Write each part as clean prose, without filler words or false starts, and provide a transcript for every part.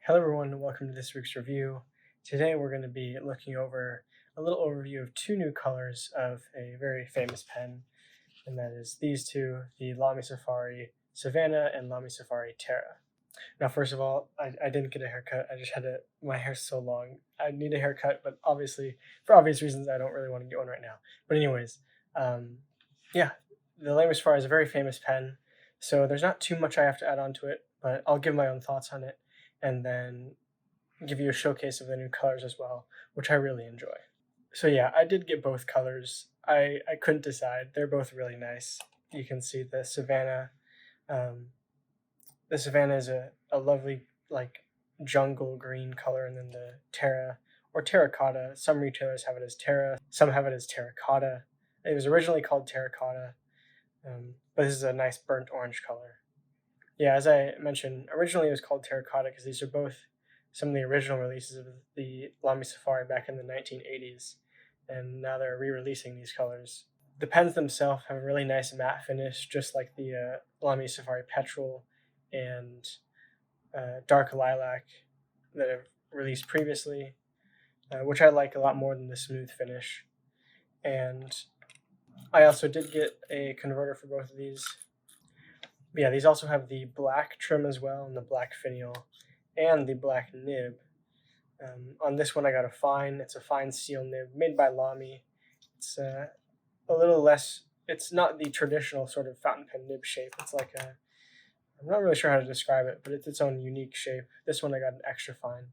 Hello everyone and welcome to this week's review. Today we're going to be looking over a little overview of two new colors of a very famous pen, and that is these two, the Lamy Safari Savannah and Lamy Safari Terra. Now first of all, I didn't get a haircut. I just my hair's so long. I need a haircut, but obviously, for obvious reasons, I don't really want to get one right now. But anyways, yeah, the Lamy Safari is a very famous pen, so there's not too much I have to add on to it, but I'll give my own thoughts on it and then give you a showcase of the new colors as well, which I really enjoy. So yeah, I did get both colors. I couldn't decide. They're both really nice. You can see the Savannah. The Savannah is a lovely like jungle green color, and then the Terra or terracotta. Some retailers have it as Terra, some have it as terracotta. It was originally called terracotta, but this is a nice burnt orange color. Yeah, as I mentioned, originally it was called terracotta because these are both some of the original releases of the Lamy Safari back in the 1980s, and now they're re-releasing these colors. The pens themselves have a really nice matte finish, just like the Lamy Safari Petrol and Dark Lilac that have released previously, which I like a lot more than the smooth finish. And I also did get a converter for both of these. Yeah, these also have the black trim as well, and the black finial, and the black nib. On this one I got it's a fine steel nib made by Lamy. It's a little less, it's not the traditional sort of fountain pen nib shape. It's like I'm not really sure how to describe it, but it's its own unique shape. This one I got an extra fine,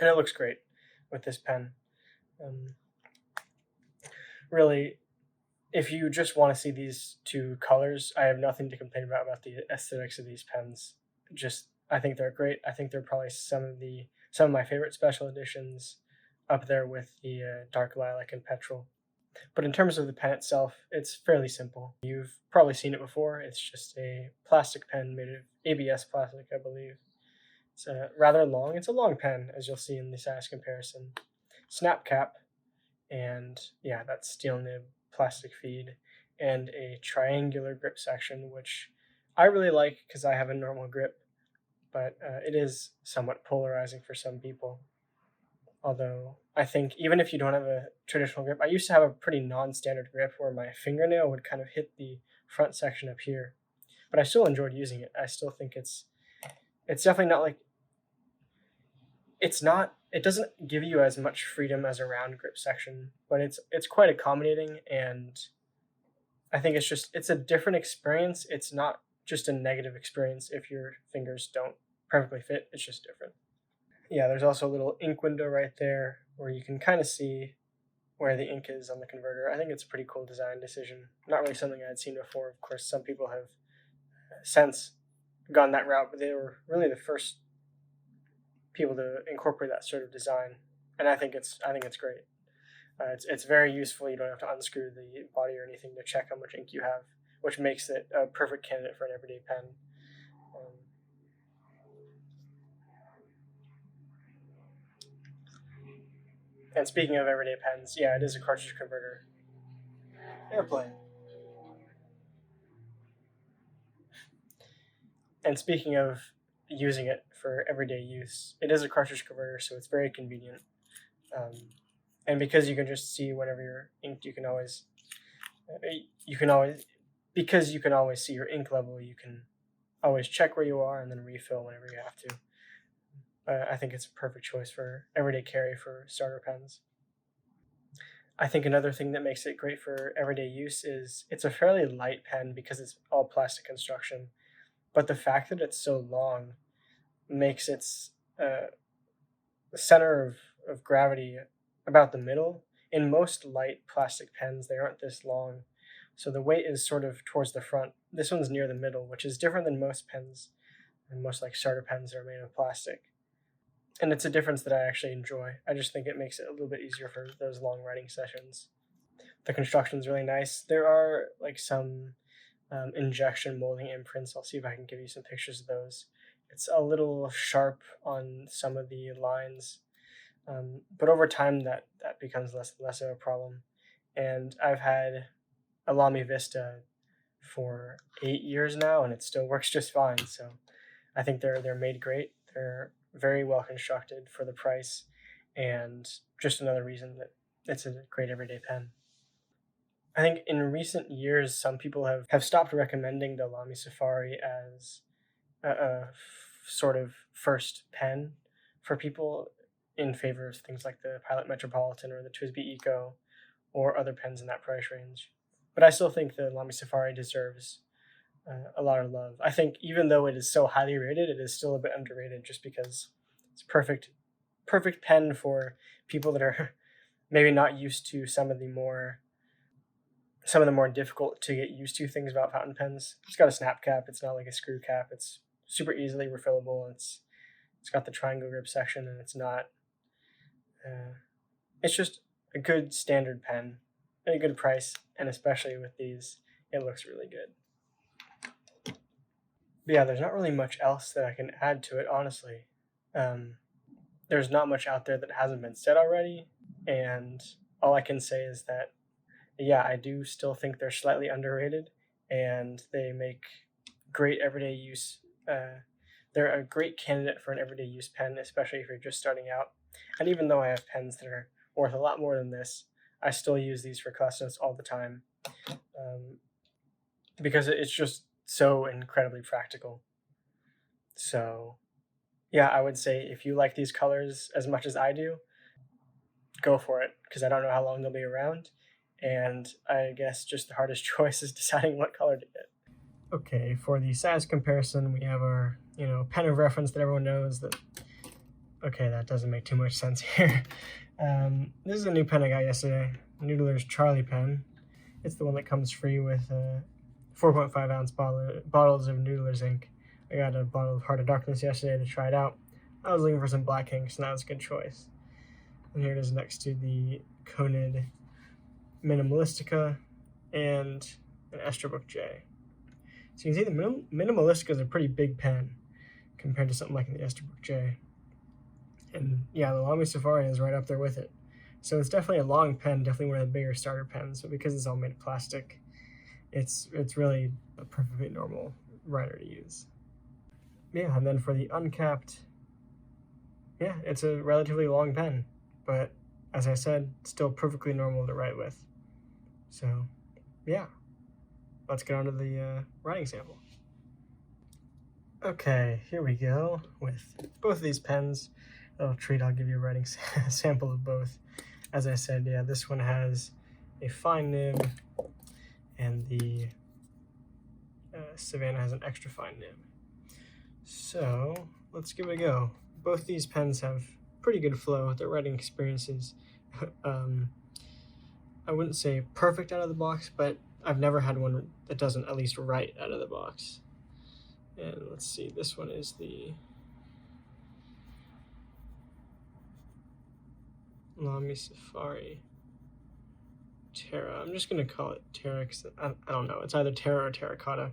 and it looks great with this pen. Really, if you just want to see these two colors, I have nothing to complain about the aesthetics of these pens. I think they're great. I think they're probably some of my favorite special editions, up there with the Dark Lilac and Petrol. But in terms of the pen itself, it's fairly simple. You've probably seen it before. It's just a plastic pen made of ABS plastic, I believe. It's rather long. It's a long pen, as you'll see in the size comparison. Snap cap, and yeah, that steel nib, plastic feed, and a triangular grip section, which I really like because I have a normal grip, but it is somewhat polarizing for some people. Although I think even if you don't have a traditional grip, I used to have a pretty non-standard grip where my fingernail would kind of hit the front section up here, but I still enjoyed using it. I still think it's definitely not like, it doesn't give you as much freedom as a round grip section, but it's quite accommodating, and I think it's a different experience. It's not just a negative experience if your fingers don't perfectly fit. It's just different. Yeah, there's also a little ink window right there where you can kind of see where the ink is on the converter. I think it's a pretty cool design decision. Not really something I had seen before. Of course, some people have since gone that route, but they were really the first people to incorporate that sort of design, and I think it's great. It's very useful. You don't have to unscrew the body or anything to check how much ink you have, which makes it a perfect candidate for an everyday pen. And speaking of everyday pens, yeah, it is a cartridge converter. Airplane. And speaking of using it for everyday use, it is a cartridge converter, so it's very convenient. And because you can just see whenever you're inked, because you can always see your ink level, you can always check where you are and then refill whenever you have to. I think it's a perfect choice for everyday carry for starter pens. I think another thing that makes it great for everyday use is it's a fairly light pen because it's all plastic construction, but the fact that it's so long makes its center of gravity about the middle. In most light plastic pens, they aren't this long, so the weight is sort of towards the front. This one's near the middle, which is different than most pens, and most like starter pens are made of plastic. And it's a difference that I actually enjoy. I just think it makes it a little bit easier for those long writing sessions. The construction is really nice. There are like some injection molding imprints. I'll see if I can give you some pictures of those. It's a little sharp on some of the lines, but over time that becomes less and less of a problem. And I've had a Lamy Vista for 8 years now, and it still works just fine. So I think they're made great. They're very well constructed for the price, and just another reason that it's a great everyday pen. I think in recent years, some people have stopped recommending the Lamy Safari as a sort of first pen for people in favor of things like the Pilot Metropolitan or the TWSBI Eco or other pens in that price range. But I still think the Lamy Safari deserves a lot of love. I think even though it is so highly rated, it is still a bit underrated just because it's perfect pen for people that are maybe not used to some of the more difficult to get used to things about fountain pens. It's got a snap cap. It's not like a screw cap. It's super easily refillable. It's got the triangle grip section, and it's not. It's just a good standard pen at a good price, and especially with these, it looks really good. But yeah, there's not really much else that I can add to it, honestly. There's not much out there that hasn't been said already, and all I can say is that, yeah, I do still think they're slightly underrated, and they make great everyday use. They're a great candidate for an everyday use pen, especially if you're just starting out. And even though I have pens that are worth a lot more than this, I still use these for class notes all the time, because it's just so incredibly practical. So yeah, I would say if you like these colors as much as I do, go for it, because I don't know how long they'll be around, and I guess just the hardest choice is deciding what color to get. Okay, for the size comparison, we have our pen of reference that everyone knows. Okay, that doesn't make too much sense here. This is a new pen I got yesterday, Noodler's Charlie pen. It's the one that comes free with 4.5 ounce bottles of Noodler's ink. I got a bottle of Heart of Darkness yesterday to try it out. I was looking for some black ink, so that was a good choice. And here it is next to the Conid Minimalistica and an Esterbrook J. So you can see the Minimalistica is a pretty big pen compared to something like the Esterbrook J. And yeah, the Lamy Safari is right up there with it. So it's definitely a long pen, definitely one of the bigger starter pens, but because it's all made of plastic, it's really a perfectly normal writer to use. Yeah, and then for the uncapped, yeah, it's a relatively long pen, but as I said, still perfectly normal to write with. So yeah, let's get on to the writing sample. Okay, here we go with both of these pens. A little treat, I'll give you a writing sample of both. As I said, yeah, this one has a fine nib, and the Savannah has an extra fine nib. So let's give it a go. Both these pens have pretty good flow. Their writing experiences, I wouldn't say perfect out of the box, but I've never had one that doesn't at least write out of the box. And let's see, this one is the Lamy Safari Terra. I'm just going to call it Terra because I don't know. It's either Terra or Terracotta.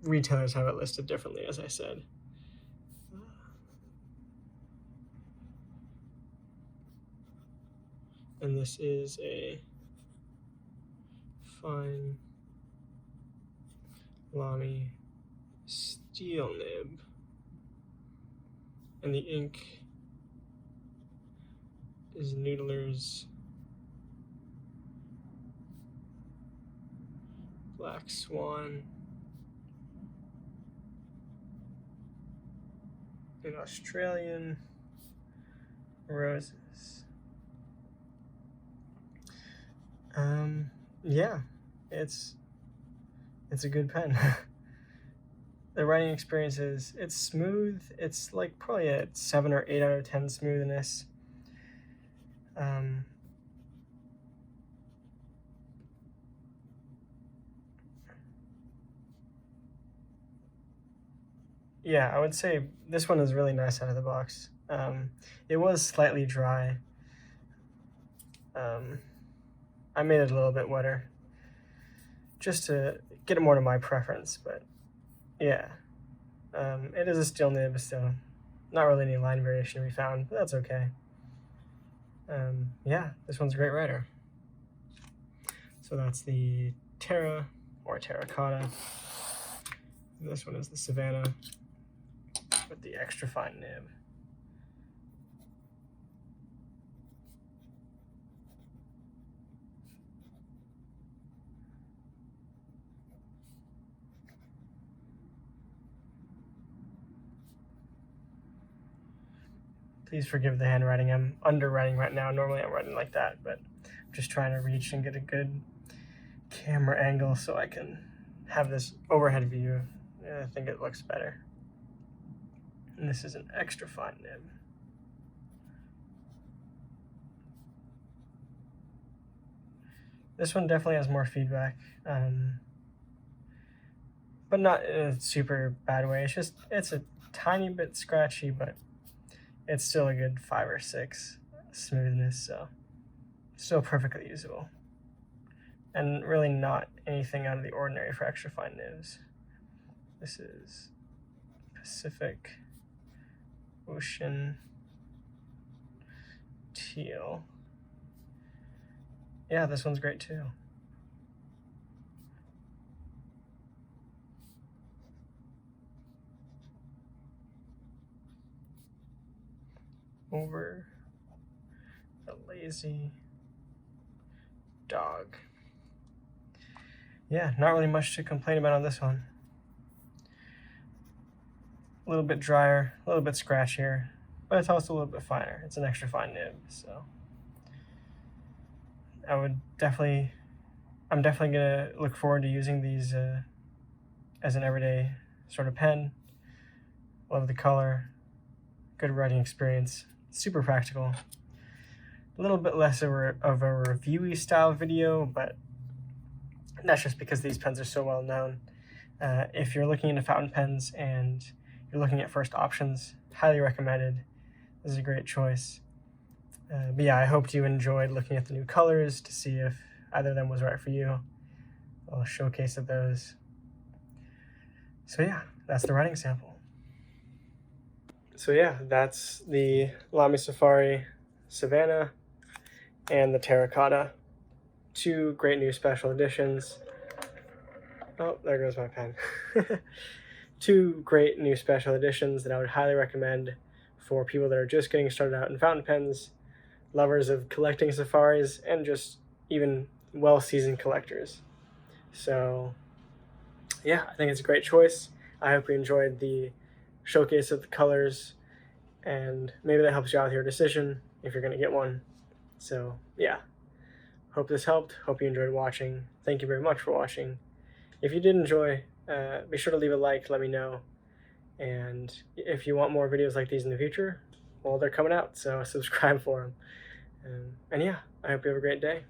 Retailers have it listed differently, as I said. And this is a fine Lamy steel nib. And the ink is Noodler's Black Swan and Australian Roses. Yeah, it's a good pen. The writing experience it's smooth. It's like probably a 7 or 8 out of 10 smoothness. Yeah, I would say this one is really nice out of the box. It was slightly dry. I made it a little bit wetter just to get it more to my preference, but yeah. It is a steel nib, so not really any line variation to be found, but that's okay. Yeah, this one's a great writer. So that's the Terra or Terracotta. This one is the Savannah. with the extra fine nib. Please forgive the handwriting. I'm underwriting right now. Normally I'm writing like that, but I'm just trying to reach and get a good camera angle so I can have this overhead view. I think it looks better. And this is an extra fine nib. This one definitely has more feedback, but not in a super bad way. It's a tiny bit scratchy, but it's still a good 5 or 6 smoothness, so still perfectly usable. And really not anything out of the ordinary for extra fine nibs. This is Pacific Ocean Teal. Yeah, this one's great too. Over a lazy dog. Yeah, not really much to complain about on this one. A little bit drier, a little bit scratchier, but it's also a little bit finer. It's an extra fine nib, so I'm definitely gonna look forward to using these as an everyday sort of pen. Love the color, good writing experience, super practical. A little bit less of a reviewy style video, but that's just because these pens are so well known. If you're looking into fountain pens and you're looking at first options, highly recommended. This is a great choice. But yeah, I hope you enjoyed looking at the new colors to see if either of them was right for you. I'll showcase of those. So yeah, that's the writing sample. So yeah, that's the Lamy Safari Savannah and the Terracotta. 2 great new special editions. Oh, there goes my pen. 2 great new special editions that I would highly recommend for people that are just getting started out in fountain pens, lovers of collecting safaris, and just even well-seasoned collectors. So yeah, I think it's a great choice. I hope you enjoyed the showcase of the colors, and maybe that helps you out with your decision if you're going to get one. So yeah, hope this helped. Hope you enjoyed watching. Thank you very much for watching. If you did enjoy, be sure to leave a like, let me know. And if you want more videos like these in the future, well, they're coming out, so subscribe for them. And yeah, I hope you have a great day.